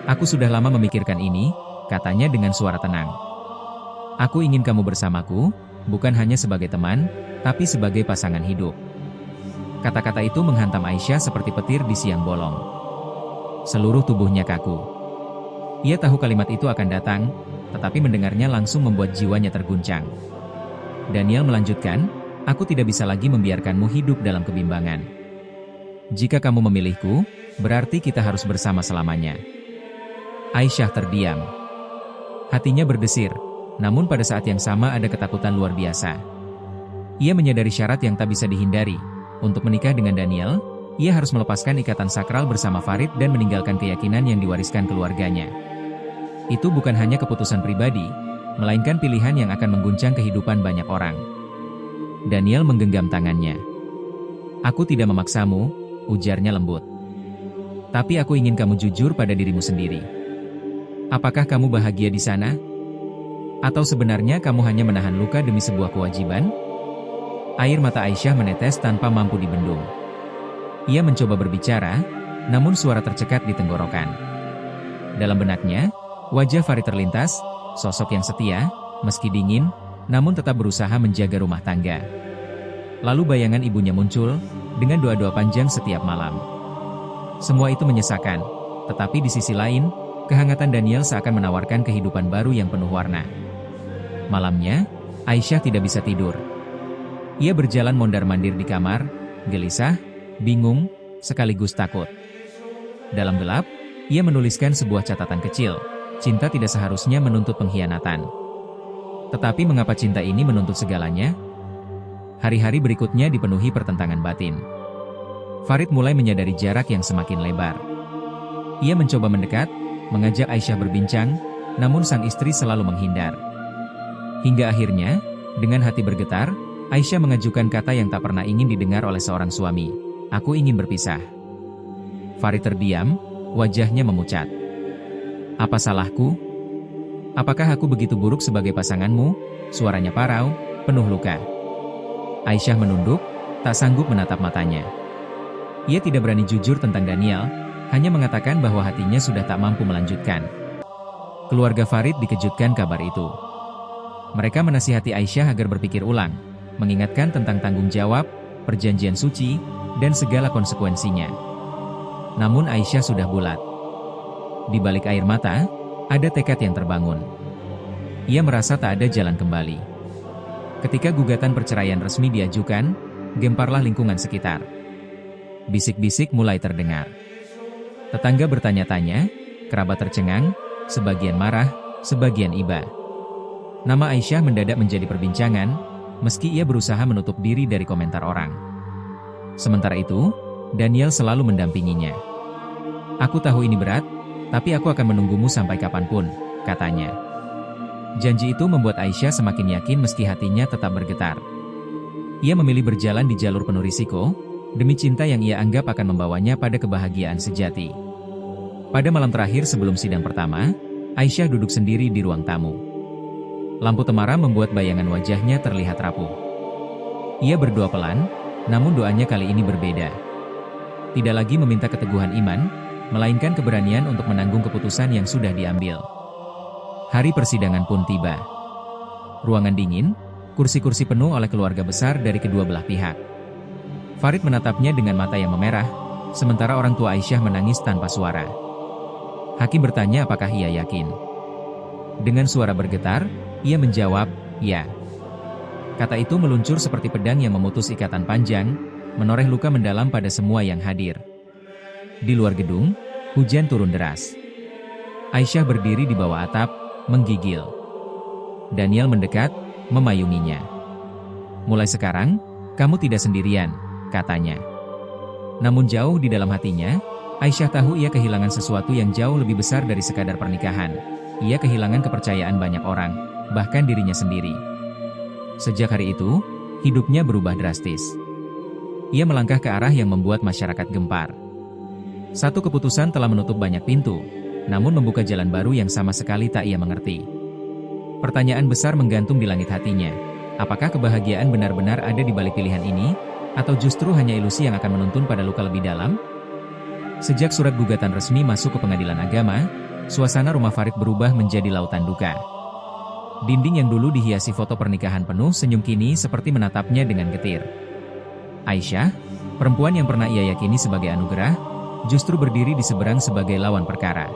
[SPEAKER 1] "Aku sudah lama memikirkan ini," katanya dengan suara tenang. "Aku ingin kamu bersamaku, bukan hanya sebagai teman, tapi sebagai pasangan hidup." Kata-kata itu menghantam Aisyah seperti petir di siang bolong. Seluruh tubuhnya kaku. Ia tahu kalimat itu akan datang, tetapi mendengarnya langsung membuat jiwanya terguncang. Daniel melanjutkan, "Aku tidak bisa lagi membiarkanmu hidup dalam kebimbangan. Jika kamu memilihku, berarti kita harus bersama selamanya." Aisyah terdiam. Hatinya berdesir, namun pada saat yang sama ada ketakutan luar biasa. Ia menyadari syarat yang tak bisa dihindari. Untuk menikah dengan Daniel, ia harus melepaskan ikatan sakral bersama Farid dan meninggalkan keyakinan yang diwariskan keluarganya. Itu bukan hanya keputusan pribadi, melainkan pilihan yang akan mengguncang kehidupan banyak orang. Daniel menggenggam tangannya. "Aku tidak memaksamu," ujarnya lembut. "Tapi aku ingin kamu jujur pada dirimu sendiri. Apakah kamu bahagia di sana? Atau sebenarnya kamu hanya menahan luka demi sebuah kewajiban?" Air mata Aisyah menetes tanpa mampu dibendung. Ia mencoba berbicara, namun suara tercekat di tenggorokan. Dalam benaknya, wajah Farid terlintas, sosok yang setia, meski dingin, namun tetap berusaha menjaga rumah tangga. Lalu bayangan ibunya muncul, dengan doa-doa panjang setiap malam. Semua itu menyesakan, tetapi di sisi lain, kehangatan Daniel seakan menawarkan kehidupan baru yang penuh warna. Malamnya, Aisyah tidak bisa tidur. Ia berjalan mondar-mandir di kamar, gelisah, bingung, sekaligus takut. Dalam gelap, ia menuliskan sebuah catatan kecil, cinta tidak seharusnya menuntut pengkhianatan. Tetapi mengapa cinta ini menuntut segalanya? Hari-hari berikutnya dipenuhi pertentangan batin. Farid mulai menyadari jarak yang semakin lebar. Ia mencoba mendekat, mengajak Aisyah berbincang, namun sang istri selalu menghindar. Hingga akhirnya, dengan hati bergetar, Aisyah mengajukan kata yang tak pernah ingin didengar oleh seorang suami. Aku ingin berpisah. Farid terdiam, wajahnya memucat. Apa salahku? Apakah aku begitu buruk sebagai pasanganmu? Suaranya parau, penuh luka. Aisyah menunduk, tak sanggup menatap matanya. Ia tidak berani jujur tentang Daniel, hanya mengatakan bahwa hatinya sudah tak mampu melanjutkan. Keluarga Farid dikejutkan kabar itu. Mereka menasihati Aisyah agar berpikir ulang, mengingatkan tentang tanggung jawab, perjanjian suci, dan segala konsekuensinya. Namun Aisyah sudah bulat. Di balik air mata, ada tekad yang terbangun. Ia merasa tak ada jalan kembali. Ketika gugatan perceraian resmi diajukan, gemparlah lingkungan sekitar. Bisik-bisik mulai terdengar. Tetangga bertanya-tanya, kerabat tercengang, sebagian marah, sebagian iba. Nama Aisyah mendadak menjadi perbincangan, meski ia berusaha menutup diri dari komentar orang. Sementara itu, Daniel selalu mendampinginya. Aku tahu ini berat, tapi aku akan menunggumu sampai kapanpun, katanya. Janji itu membuat Aisyah semakin yakin meski hatinya tetap bergetar. Ia memilih berjalan di jalur penuh risiko, demi cinta yang ia anggap akan membawanya pada kebahagiaan sejati. Pada malam terakhir sebelum sidang pertama, Aisyah duduk sendiri di ruang tamu. Lampu temaram membuat bayangan wajahnya terlihat rapuh. Ia berdoa pelan, namun doanya kali ini berbeda. Tidak lagi meminta keteguhan iman, melainkan keberanian untuk menanggung keputusan yang sudah diambil. Hari persidangan pun tiba. Ruangan dingin, kursi-kursi penuh oleh keluarga besar dari kedua belah pihak. Farid menatapnya dengan mata yang memerah, sementara orang tua Aisyah menangis tanpa suara. Hakim bertanya apakah ia yakin. Dengan suara bergetar, ia menjawab, ya. Kata itu meluncur seperti pedang yang memutus ikatan panjang, menoreh luka mendalam pada semua yang hadir. Di luar gedung, hujan turun deras. Aisyah berdiri di bawah atap, menggigil. Daniel mendekat, memayunginya. Mulai sekarang, kamu tidak sendirian, katanya. Namun jauh di dalam hatinya, Aisyah tahu ia kehilangan sesuatu yang jauh lebih besar dari sekadar pernikahan. Ia kehilangan kepercayaan banyak orang, bahkan dirinya sendiri. Sejak hari itu, hidupnya berubah drastis. Ia melangkah ke arah yang membuat masyarakat gempar. Satu keputusan telah menutup banyak pintu, namun membuka jalan baru yang sama sekali tak ia mengerti. Pertanyaan besar menggantung di langit hatinya. Apakah kebahagiaan benar-benar ada di balik pilihan ini, atau justru hanya ilusi yang akan menuntun pada luka lebih dalam? Sejak surat gugatan resmi masuk ke pengadilan agama, suasana rumah Farid berubah menjadi lautan duka. Dinding yang dulu dihiasi foto pernikahan penuh senyum kini seperti menatapnya dengan getir. Aisyah, perempuan yang pernah ia yakini sebagai anugerah, justru berdiri di seberang sebagai lawan perkara.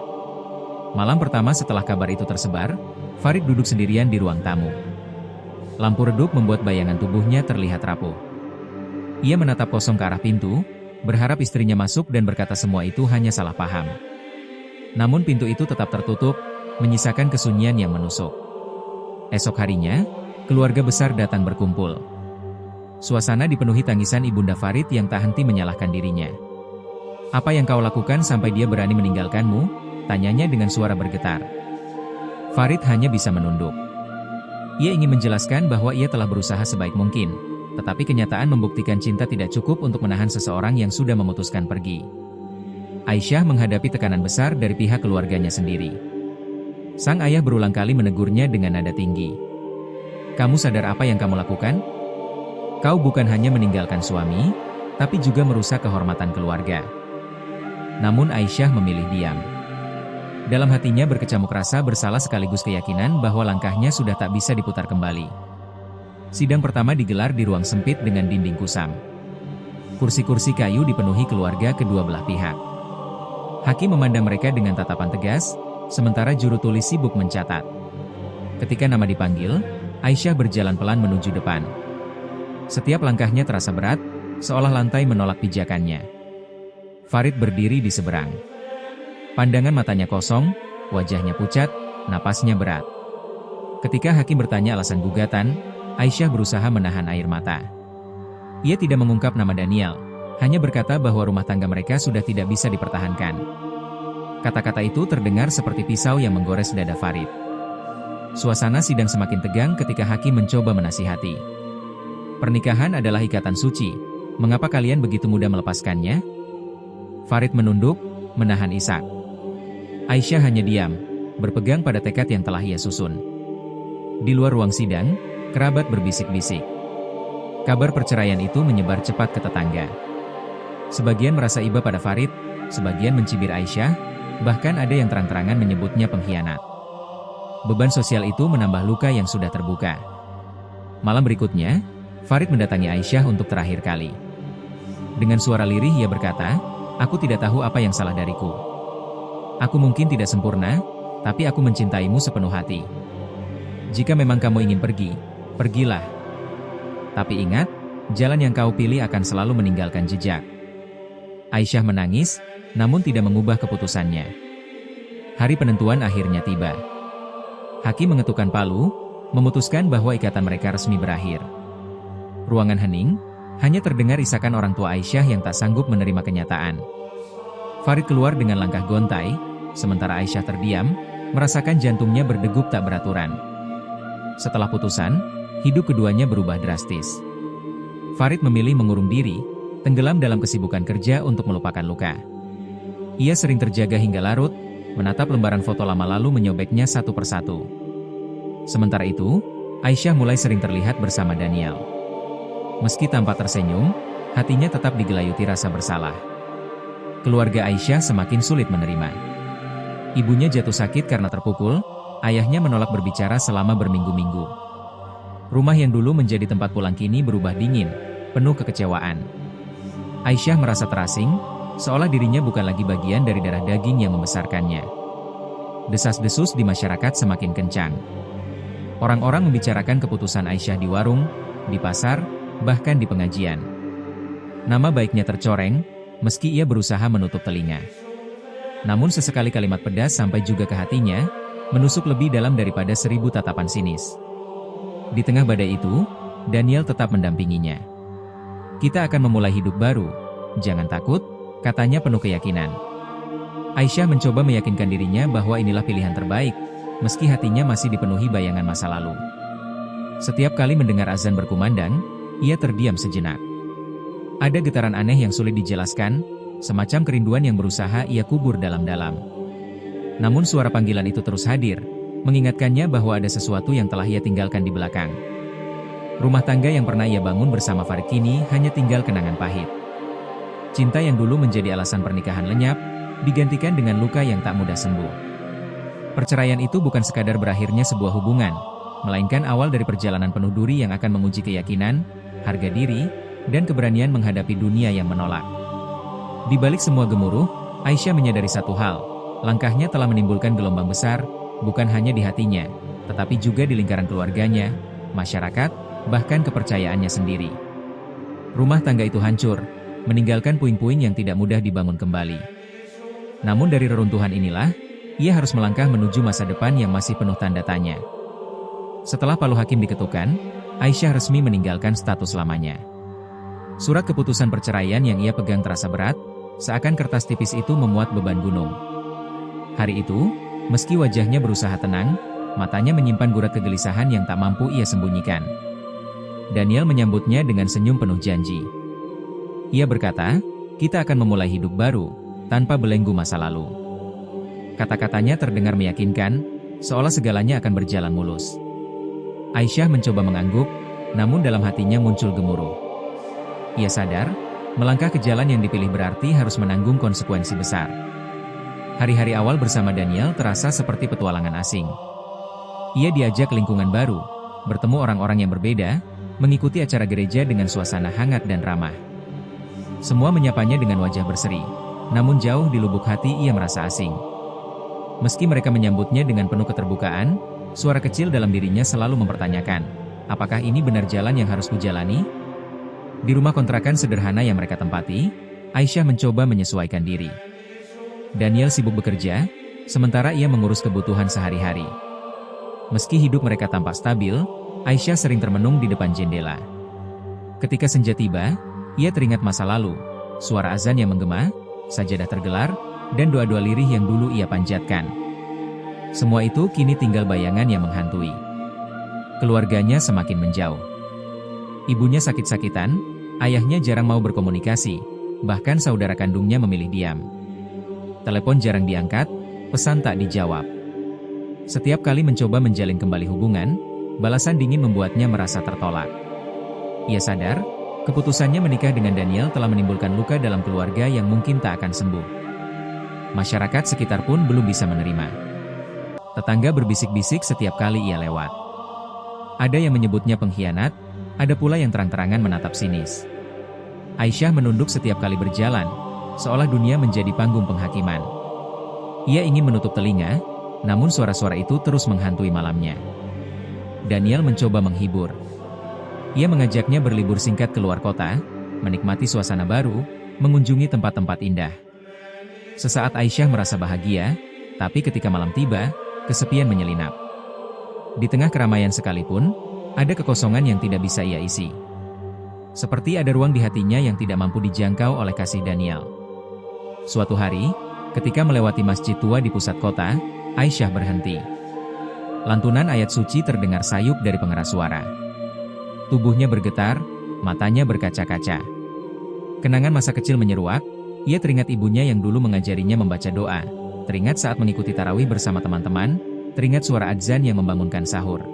[SPEAKER 1] Malam pertama setelah kabar itu tersebar, Farid duduk sendirian di ruang tamu. Lampu redup membuat bayangan tubuhnya terlihat rapuh. Ia menatap kosong ke arah pintu, berharap istrinya masuk dan berkata semua itu hanya salah paham. Namun pintu itu tetap tertutup, menyisakan kesunyian yang menusuk. Esok harinya, keluarga besar datang berkumpul. Suasana dipenuhi tangisan ibunda Farid yang tak henti menyalahkan dirinya. Apa yang kau lakukan sampai dia berani meninggalkanmu? Tanyanya dengan suara bergetar. Farid hanya bisa menunduk. Ia ingin menjelaskan bahwa ia telah berusaha sebaik mungkin, tetapi kenyataan membuktikan cinta tidak cukup untuk menahan seseorang yang sudah memutuskan pergi. Aisyah menghadapi tekanan besar dari pihak keluarganya sendiri. Sang ayah berulang kali menegurnya dengan nada tinggi. Kamu sadar apa yang kamu lakukan? Kau bukan hanya meninggalkan suami, tapi juga merusak kehormatan keluarga. Namun Aisyah memilih diam. Dalam hatinya berkecamuk rasa bersalah sekaligus keyakinan bahwa langkahnya sudah tak bisa diputar kembali. Sidang pertama digelar di ruang sempit dengan dinding kusam. Kursi-kursi kayu dipenuhi keluarga kedua belah pihak. Hakim memandang mereka dengan tatapan tegas, sementara juru tulis sibuk mencatat. Ketika nama dipanggil, Aisyah berjalan pelan menuju depan. Setiap langkahnya terasa berat, seolah lantai menolak pijakannya. Farid berdiri di seberang. Pandangan matanya kosong, wajahnya pucat, napasnya berat. Ketika hakim bertanya alasan gugatan, Aisyah berusaha menahan air mata. Ia tidak mengungkap nama Daniel, hanya berkata bahwa rumah tangga mereka sudah tidak bisa dipertahankan. Kata-kata itu terdengar seperti pisau yang menggores dada Farid. Suasana sidang semakin tegang ketika hakim mencoba menasihati. Pernikahan adalah ikatan suci, mengapa kalian begitu mudah melepaskannya? Farid menunduk, menahan isak. Aisyah hanya diam, berpegang pada tekad yang telah ia susun. Di luar ruang sidang, kerabat berbisik-bisik. Kabar perceraian itu menyebar cepat ke tetangga. Sebagian merasa iba pada Farid, sebagian mencibir Aisyah, bahkan ada yang terang-terangan menyebutnya pengkhianat. Beban sosial itu menambah luka yang sudah terbuka. Malam berikutnya, Farid mendatangi Aisyah untuk terakhir kali. Dengan suara lirih ia berkata, "Aku tidak tahu apa yang salah dariku. Aku mungkin tidak sempurna, tapi aku mencintaimu sepenuh hati. Jika memang kamu ingin pergi, pergilah. Tapi ingat, jalan yang kau pilih akan selalu meninggalkan jejak." Aisyah menangis, namun tidak mengubah keputusannya. Hari penentuan akhirnya tiba. Hakim mengetukkan palu, memutuskan bahwa ikatan mereka resmi berakhir. Ruangan hening, hanya terdengar isakan orang tua Aisyah yang tak sanggup menerima kenyataan. Farid keluar dengan langkah gontai, sementara Aisyah terdiam, merasakan jantungnya berdegup tak beraturan. Setelah putusan, hidup keduanya berubah drastis. Farid memilih mengurung diri, tenggelam dalam kesibukan kerja untuk melupakan luka. Ia sering terjaga hingga larut, menatap lembaran foto lama lalu menyobeknya satu persatu. Sementara itu, Aisyah mulai sering terlihat bersama Daniel. Meski tampak tersenyum, hatinya tetap digelayuti rasa bersalah. Keluarga Aisyah semakin sulit menerima. Ibunya jatuh sakit karena terpukul, ayahnya menolak berbicara selama berminggu-minggu. Rumah yang dulu menjadi tempat pulang kini berubah dingin, penuh kekecewaan. Aisyah merasa terasing, seolah dirinya bukan lagi bagian dari darah daging yang membesarkannya. Desas-desus di masyarakat semakin kencang. Orang-orang membicarakan keputusan Aisyah di warung, di pasar, bahkan di pengajian. Nama baiknya tercoreng, meski ia berusaha menutup telinga. Namun sesekali kalimat pedas sampai juga ke hatinya, menusuk lebih dalam daripada 1000 tatapan sinis. Di tengah badai itu, Daniel tetap mendampinginya. "Kita akan memulai hidup baru, jangan takut," katanya penuh keyakinan. Aisyah mencoba meyakinkan dirinya bahwa inilah pilihan terbaik, meski hatinya masih dipenuhi bayangan masa lalu. Setiap kali mendengar azan berkumandang, ia terdiam sejenak. Ada getaran aneh yang sulit dijelaskan, semacam kerinduan yang berusaha ia kubur dalam-dalam. Namun suara panggilan itu terus hadir, mengingatkannya bahwa ada sesuatu yang telah ia tinggalkan di belakang. Rumah tangga yang pernah ia bangun bersama Farid kini hanya tinggal kenangan pahit. Cinta yang dulu menjadi alasan pernikahan lenyap, digantikan dengan luka yang tak mudah sembuh. Perceraian itu bukan sekadar berakhirnya sebuah hubungan, melainkan awal dari perjalanan penuh duri yang akan menguji keyakinan, harga diri, dan keberanian menghadapi dunia yang menolak. Di balik semua gemuruh, Aisyah menyadari satu hal, langkahnya telah menimbulkan gelombang besar, bukan hanya di hatinya, tetapi juga di lingkaran keluarganya, masyarakat, bahkan kepercayaannya sendiri. Rumah tangga itu hancur, meninggalkan puing-puing yang tidak mudah dibangun kembali. Namun dari reruntuhan inilah, ia harus melangkah menuju masa depan yang masih penuh tanda tanya. Setelah palu hakim diketukkan, Aisyah resmi meninggalkan status lamanya. Surat keputusan perceraian yang ia pegang terasa berat, seakan kertas tipis itu memuat beban gunung. Hari itu, meski wajahnya berusaha tenang, matanya menyimpan gurat kegelisahan yang tak mampu ia sembunyikan. Daniel menyambutnya dengan senyum penuh janji. Ia berkata, "Kita akan memulai hidup baru, tanpa belenggu masa lalu." Kata-katanya terdengar meyakinkan, seolah segalanya akan berjalan mulus. Aisyah mencoba mengangguk, namun dalam hatinya muncul gemuruh. Ia sadar, melangkah ke jalan yang dipilih berarti harus menanggung konsekuensi besar. Hari-hari awal bersama Daniel terasa seperti petualangan asing. Ia diajak ke lingkungan baru, bertemu orang-orang yang berbeda, mengikuti acara gereja dengan suasana hangat dan ramah. Semua menyapanya dengan wajah berseri, namun jauh di lubuk hati ia merasa asing. Meski mereka menyambutnya dengan penuh keterbukaan, suara kecil dalam dirinya selalu mempertanyakan, apakah ini benar jalan yang harus kujalani? Di rumah kontrakan sederhana yang mereka tempati, Aisyah mencoba menyesuaikan diri. Daniel sibuk bekerja, sementara ia mengurus kebutuhan sehari-hari. Meski hidup mereka tampak stabil, Aisyah sering termenung di depan jendela. Ketika senja tiba, ia teringat masa lalu, suara azan yang menggema, sajadah tergelar, dan doa-doa lirih yang dulu ia panjatkan. Semua itu kini tinggal bayangan yang menghantui. Keluarganya semakin menjauh. Ibunya sakit-sakitan, ayahnya jarang mau berkomunikasi, bahkan saudara kandungnya memilih diam. Telepon jarang diangkat, pesan tak dijawab. Setiap kali mencoba menjalin kembali hubungan, balasan dingin membuatnya merasa tertolak. Ia sadar, keputusannya menikah dengan Daniel telah menimbulkan luka dalam keluarga yang mungkin tak akan sembuh. Masyarakat sekitar pun belum bisa menerima. Tetangga berbisik-bisik setiap kali ia lewat. Ada yang menyebutnya pengkhianat, ada pula yang terang-terangan menatap sinis. Aisyah menunduk setiap kali berjalan, seolah dunia menjadi panggung penghakiman. Ia ingin menutup telinga, namun suara-suara itu terus menghantui malamnya. Daniel mencoba menghibur. Ia mengajaknya berlibur singkat keluar kota, menikmati suasana baru, mengunjungi tempat-tempat indah. Sesaat Aisyah merasa bahagia, tapi ketika malam tiba, kesepian menyelinap. Di tengah keramaian sekalipun, ada kekosongan yang tidak bisa ia isi. Seperti ada ruang di hatinya yang tidak mampu dijangkau oleh kasih Daniel. Suatu hari, ketika melewati masjid tua di pusat kota, Aisyah berhenti. Lantunan ayat suci terdengar sayup dari pengeras suara. Tubuhnya bergetar, matanya berkaca-kaca. Kenangan masa kecil menyeruak, ia teringat ibunya yang dulu mengajarinya membaca doa, teringat saat mengikuti tarawih bersama teman-teman, teringat suara adzan yang membangunkan sahur.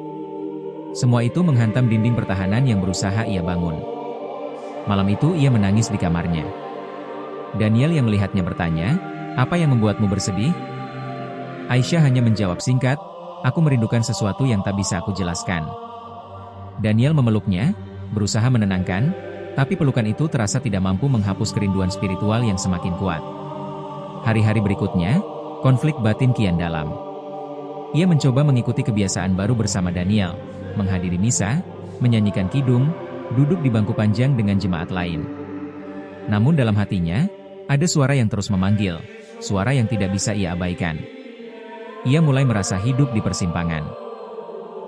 [SPEAKER 1] Semua itu menghantam dinding pertahanan yang berusaha ia bangun. Malam itu ia menangis di kamarnya. Daniel yang melihatnya bertanya, "Apa yang membuatmu bersedih?" Aisyah hanya menjawab singkat, "Aku merindukan sesuatu yang tak bisa aku jelaskan." Daniel memeluknya, berusaha menenangkan, tapi pelukan itu terasa tidak mampu menghapus kerinduan spiritual yang semakin kuat. Hari-hari berikutnya, konflik batin kian dalam. Ia mencoba mengikuti kebiasaan baru bersama Daniel, menghadiri misa, menyanyikan kidung, duduk di bangku panjang dengan jemaat lain. Namun dalam hatinya, ada suara yang terus memanggil, suara yang tidak bisa ia abaikan. Ia mulai merasa hidup di persimpangan.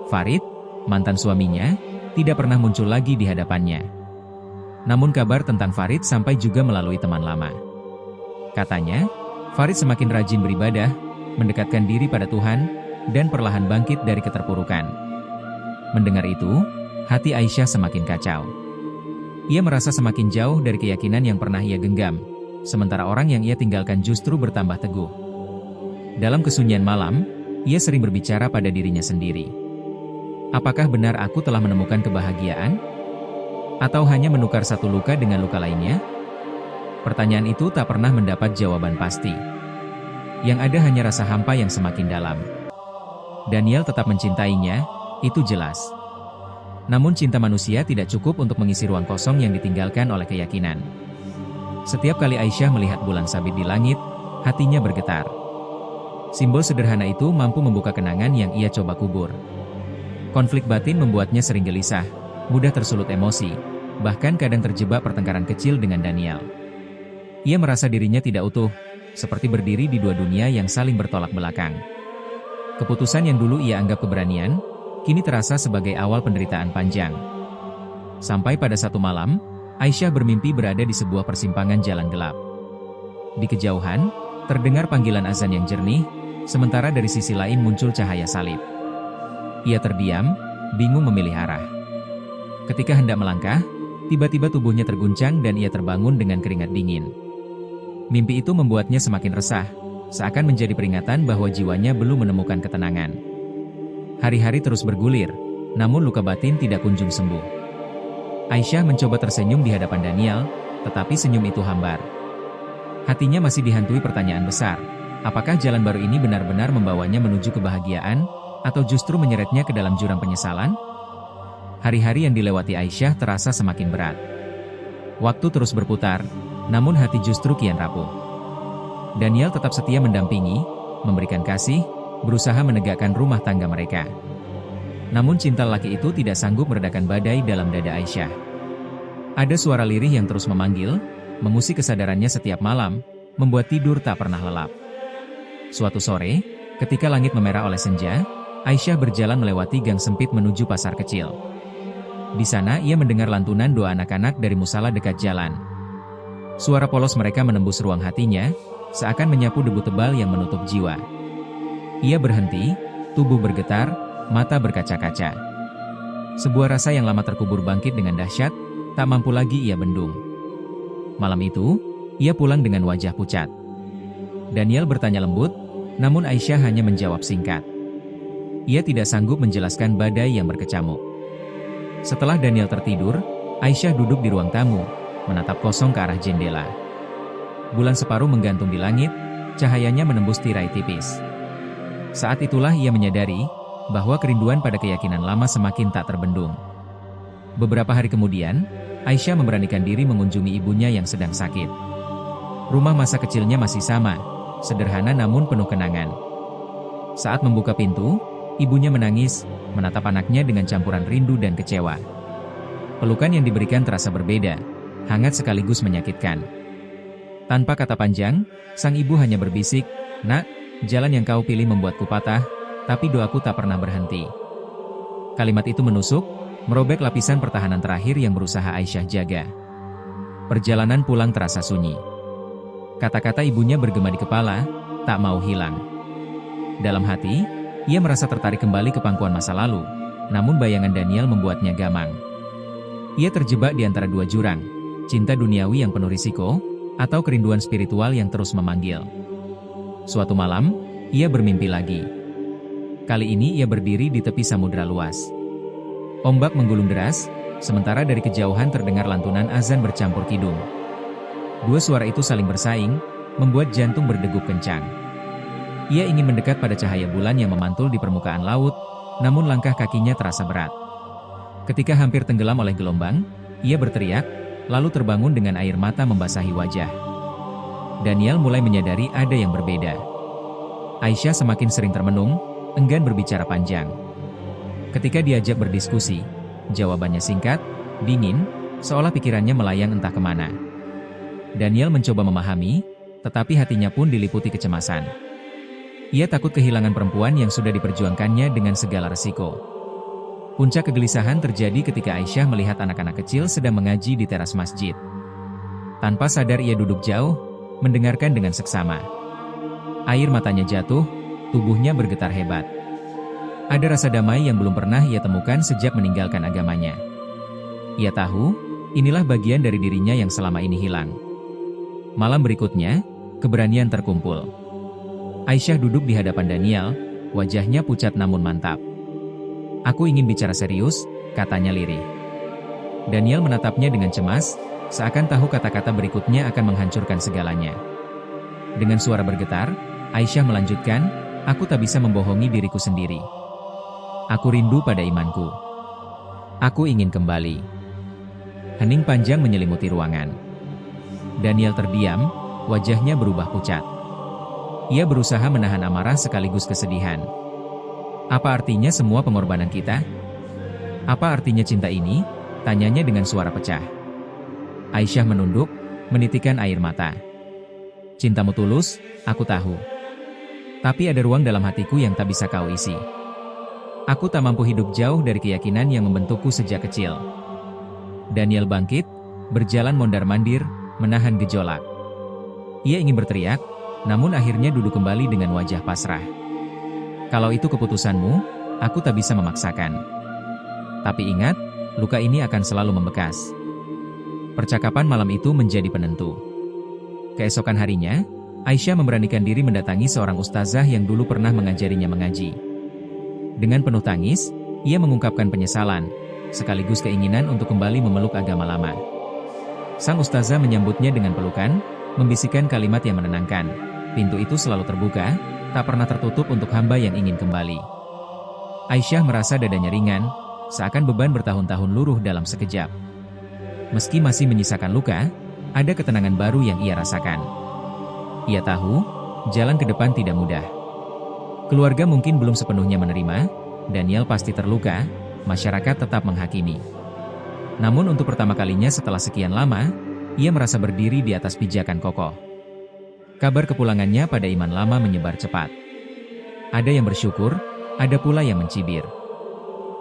[SPEAKER 1] Farid, mantan suaminya, tidak pernah muncul lagi di hadapannya. Namun kabar tentang Farid sampai juga melalui teman lama. Katanya, Farid semakin rajin beribadah, mendekatkan diri pada Tuhan, dan perlahan bangkit dari keterpurukan. Mendengar itu, hati Aisyah semakin kacau. Ia merasa semakin jauh dari keyakinan yang pernah ia genggam, sementara orang yang ia tinggalkan justru bertambah teguh. Dalam kesunyian malam, ia sering berbicara pada dirinya sendiri. Apakah benar aku telah menemukan kebahagiaan? Atau hanya menukar satu luka dengan luka lainnya? Pertanyaan itu tak pernah mendapat jawaban pasti. Yang ada hanya rasa hampa yang semakin dalam. Daniel tetap mencintainya, itu jelas. Namun cinta manusia tidak cukup untuk mengisi ruang kosong yang ditinggalkan oleh keyakinan. Setiap kali Aisyah melihat bulan sabit di langit, hatinya bergetar. Simbol sederhana itu mampu membuka kenangan yang ia coba kubur. Konflik batin membuatnya sering gelisah, mudah tersulut emosi, bahkan kadang terjebak pertengkaran kecil dengan Daniel. Ia merasa dirinya tidak utuh, seperti berdiri di dua dunia yang saling bertolak belakang. Keputusan yang dulu ia anggap keberanian, kini terasa sebagai awal penderitaan panjang. Sampai pada satu malam, Aisyah bermimpi berada di sebuah persimpangan jalan gelap. Di kejauhan, terdengar panggilan azan yang jernih, sementara dari sisi lain muncul cahaya salib. Ia terdiam, bingung memilih arah. Ketika hendak melangkah, tiba-tiba tubuhnya terguncang dan ia terbangun dengan keringat dingin. Mimpi itu membuatnya semakin resah, seakan menjadi peringatan bahwa jiwanya belum menemukan ketenangan. Hari-hari terus bergulir, namun luka batin tidak kunjung sembuh. Aisyah mencoba tersenyum di hadapan Daniel, tetapi senyum itu hambar. Hatinya masih dihantui pertanyaan besar. Apakah jalan baru ini benar-benar membawanya menuju kebahagiaan, atau justru menyeretnya ke dalam jurang penyesalan? Hari-hari yang dilewati Aisyah terasa semakin berat. Waktu terus berputar, namun hati justru kian rapuh. Daniel tetap setia mendampingi, memberikan kasih, berusaha menegakkan rumah tangga mereka. Namun cinta laki itu tidak sanggup meredakan badai dalam dada Aisyah. Ada suara lirih yang terus memanggil, mengusik kesadarannya setiap malam, membuat tidur tak pernah lelap. Suatu sore, ketika langit memerah oleh senja, Aisyah berjalan melewati gang sempit menuju pasar kecil. Di sana ia mendengar lantunan doa anak-anak dari musala dekat jalan. Suara polos mereka menembus ruang hatinya, seakan menyapu debu tebal yang menutup jiwa. Ia berhenti, tubuh bergetar, mata berkaca-kaca. Sebuah rasa yang lama terkubur bangkit dengan dahsyat, tak mampu lagi ia bendung. Malam itu, ia pulang dengan wajah pucat. Daniel bertanya lembut, namun Aisyah hanya menjawab singkat. Ia tidak sanggup menjelaskan badai yang berkecamuk. Setelah Daniel tertidur, Aisyah duduk di ruang tamu, menatap kosong ke arah jendela. Bulan separuh menggantung di langit, cahayanya menembus tirai tipis. Saat itulah ia menyadari bahwa kerinduan pada keyakinan lama semakin tak terbendung. Beberapa hari kemudian, Aisyah memberanikan diri mengunjungi ibunya yang sedang sakit. Rumah masa kecilnya masih sama, sederhana namun penuh kenangan. Saat membuka pintu, ibunya menangis, menatap anaknya dengan campuran rindu dan kecewa. Pelukan yang diberikan terasa berbeda, hangat sekaligus menyakitkan. Tanpa kata panjang, sang ibu hanya berbisik, "Nak, jalan yang kau pilih membuatku patah, tapi doaku tak pernah berhenti." Kalimat itu menusuk, merobek lapisan pertahanan terakhir yang berusaha Aisyah jaga. Perjalanan pulang terasa sunyi. Kata-kata ibunya bergema di kepala, tak mau hilang. Dalam hati, ia merasa tertarik kembali ke pangkuan masa lalu, namun bayangan Daniel membuatnya gamang. Ia terjebak di antara dua jurang, cinta duniawi yang penuh risiko, atau kerinduan spiritual yang terus memanggil. Suatu malam, ia bermimpi lagi. Kali ini ia berdiri di tepi samudera luas. Ombak menggulung deras, sementara dari kejauhan terdengar lantunan azan bercampur kidung. Dua suara itu saling bersaing, membuat jantung berdegup kencang. Ia ingin mendekat pada cahaya bulan yang memantul di permukaan laut, namun langkah kakinya terasa berat. Ketika hampir tenggelam oleh gelombang, ia berteriak, lalu terbangun dengan air mata membasahi wajah. Daniel mulai menyadari ada yang berbeda. Aisyah semakin sering termenung, enggan berbicara panjang. Ketika diajak berdiskusi, jawabannya singkat, dingin, seolah pikirannya melayang entah kemana. Daniel mencoba memahami, tetapi hatinya pun diliputi kecemasan. Ia takut kehilangan perempuan yang sudah diperjuangkannya dengan segala resiko. Puncak kegelisahan terjadi ketika Aisyah melihat anak-anak kecil sedang mengaji di teras masjid. Tanpa sadar ia duduk jauh, mendengarkan dengan seksama. Air matanya jatuh, tubuhnya bergetar hebat. Ada rasa damai yang belum pernah ia temukan sejak meninggalkan agamanya. Ia tahu, inilah bagian dari dirinya yang selama ini hilang. Malam berikutnya, keberanian terkumpul. Aisyah duduk di hadapan Daniel, wajahnya pucat namun mantap. "Aku ingin bicara serius," katanya lirih. Daniel menatapnya dengan cemas, seakan tahu kata-kata berikutnya akan menghancurkan segalanya. Dengan suara bergetar, Aisyah melanjutkan, "Aku tak bisa membohongi diriku sendiri. Aku rindu pada imanku. Aku ingin kembali." Hening panjang menyelimuti ruangan. Daniel terdiam, wajahnya berubah pucat. Ia berusaha menahan amarah sekaligus kesedihan. "Apa artinya semua pengorbanan kita? Apa artinya cinta ini?" tanyanya dengan suara pecah. Aisyah menunduk, menitikan air mata. "Cintamu tulus, aku tahu. Tapi ada ruang dalam hatiku yang tak bisa kau isi. Aku tak mampu hidup jauh dari keyakinan yang membentukku sejak kecil." Daniel bangkit, berjalan mondar-mandir, menahan gejolak. Ia ingin berteriak, namun akhirnya duduk kembali dengan wajah pasrah. "Kalau itu keputusanmu, aku tak bisa memaksakan. Tapi ingat, luka ini akan selalu membekas." Percakapan malam itu menjadi penentu. Keesokan harinya, Aisyah memberanikan diri mendatangi seorang ustazah yang dulu pernah mengajarinya mengaji. Dengan penuh tangis, ia mengungkapkan penyesalan, sekaligus keinginan untuk kembali memeluk agama lama. Sang ustazah menyambutnya dengan pelukan, membisikkan kalimat yang menenangkan. Pintu itu selalu terbuka, tak pernah tertutup untuk hamba yang ingin kembali. Aisyah merasa dadanya ringan, seakan beban bertahun-tahun luruh dalam sekejap. Meski masih menyisakan luka, ada ketenangan baru yang ia rasakan. Ia tahu, jalan ke depan tidak mudah. Keluarga mungkin belum sepenuhnya menerima, Daniel pasti terluka, masyarakat tetap menghakimi. Namun untuk pertama kalinya setelah sekian lama, ia merasa berdiri di atas pijakan kokoh. Kabar kepulangannya pada iman lama menyebar cepat. Ada yang bersyukur, ada pula yang mencibir.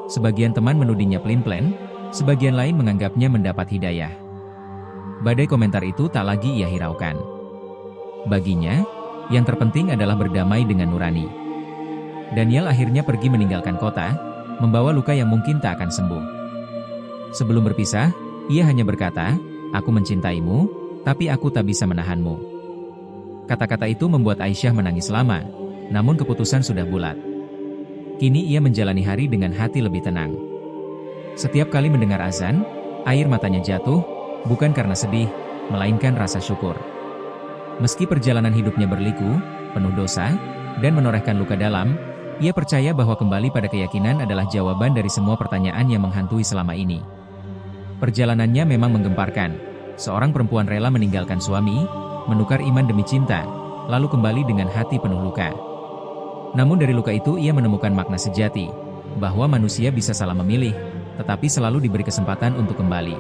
[SPEAKER 1] Sebagian teman menudingnya pelin-pelan, sebagian lain menganggapnya mendapat hidayah. Badai komentar itu tak lagi ia hiraukan. Baginya, yang terpenting adalah berdamai dengan nurani. Daniel akhirnya pergi meninggalkan kota, membawa luka yang mungkin tak akan sembuh. Sebelum berpisah, ia hanya berkata, "Aku mencintaimu, tapi aku tak bisa menahanmu." Kata-kata itu membuat Aisyah menangis lama, namun keputusan sudah bulat. Kini ia menjalani hari dengan hati lebih tenang. Setiap kali mendengar azan, air matanya jatuh, bukan karena sedih, melainkan rasa syukur. Meski perjalanan hidupnya berliku, penuh dosa, dan menorehkan luka dalam, ia percaya bahwa kembali pada keyakinan adalah jawaban dari semua pertanyaan yang menghantui selama ini. Perjalanannya memang menggemparkan. Seorang perempuan rela meninggalkan suami, menukar iman demi cinta, lalu kembali dengan hati penuh luka. Namun dari luka itu ia menemukan makna sejati, bahwa manusia bisa salah memilih, tetapi selalu diberi kesempatan untuk kembali.